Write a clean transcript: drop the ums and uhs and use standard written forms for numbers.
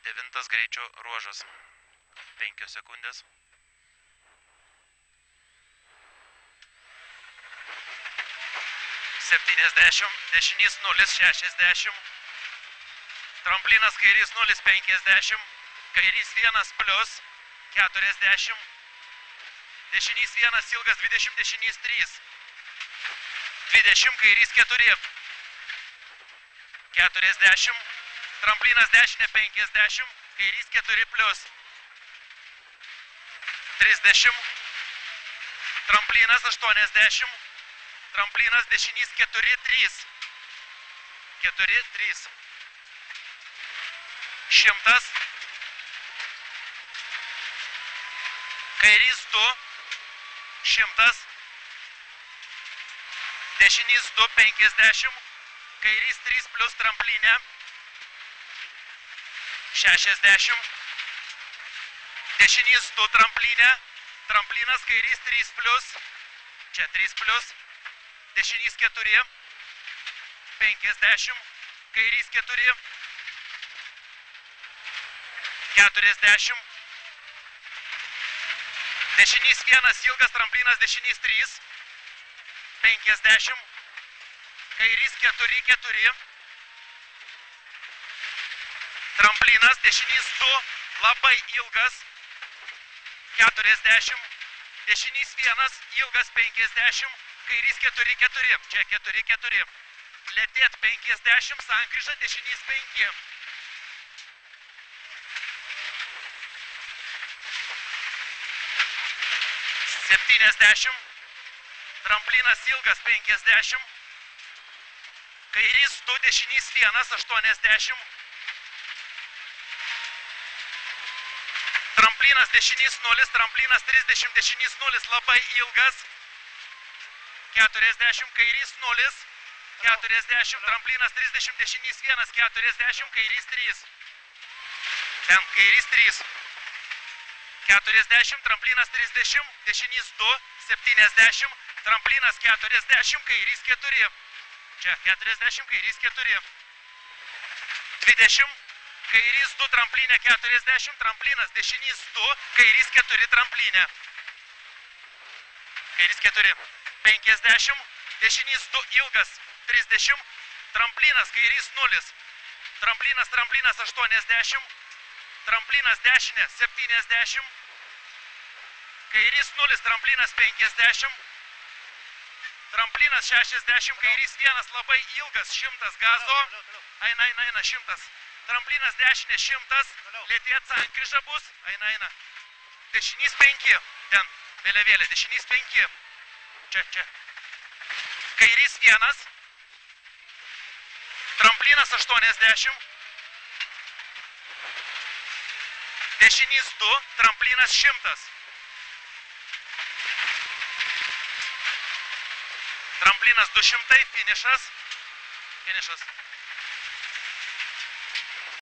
9 greičio ruožas. 5 sekundės. Dešinys 0,60. Tramplinas kairys 0,50. Kairys 1 plius 40. Dešinys 1 ilgas 20, dešinys 3. 20, kairys 4. 40. Tramplinas dešinė 50. Kairys 4 plius. 30. Tramplinas 80. Tramplinas dešinys 4, 3. 4, 3. 100. Kairys 2. 100. Dešinys 2, 50. Kairys 3 plius tramplinė. 60. Dešinys 2 tramplinė. Tramplinas kairys 3 plius. Čia 3 plius. Dešinys 4. 50. Kairys 4. 40. Dešinys 1 ilgas tramplinas, dešinys 3. 50. Kairys 4, 4. Tramplinas, dešinys 2, labai ilgas. 40. Dešinys 1, ilgas 50. Kairys 4, 4. Čia 4, 4. Lėtėt 50, sankryža, dešinys 5. Tramplinas ilgas 50. Kairys 2, dešinys 1, 80. Tramplinas dešinys 0, tramplinas 30, dešinys 0, labai ilgas. 40, kairys 0, 40, tramplinas 30, dešinys 1, 40, kairys 3. Ten kairys 3. 40, tramplinas 30, dešinys 2, 70, tramplinas 40, kairys 4. Čia 40, kairys 4. 20, kairys 2, tramplinė 40, tramplinas dešinys 2, kairys 4, tramplinė. Kairys 4. 50, dešinys 2, ilgas 30, tramplinas kairys 0. Tramplinas 80, tramplinas dešinė 70, kairys 0, tramplinas 50, tramplinas 60, kairys 1, labai ilgas 100, gazo, eina 100, tramplinas dešinė 100, lėtėt sankryža bus, eina, dešinys 5, ten vėliavėlė, dešinys 5, čia, kairys 1, tramplinas 80, dešinys 2, tramplinas 100. Tramplinas 200, finišas.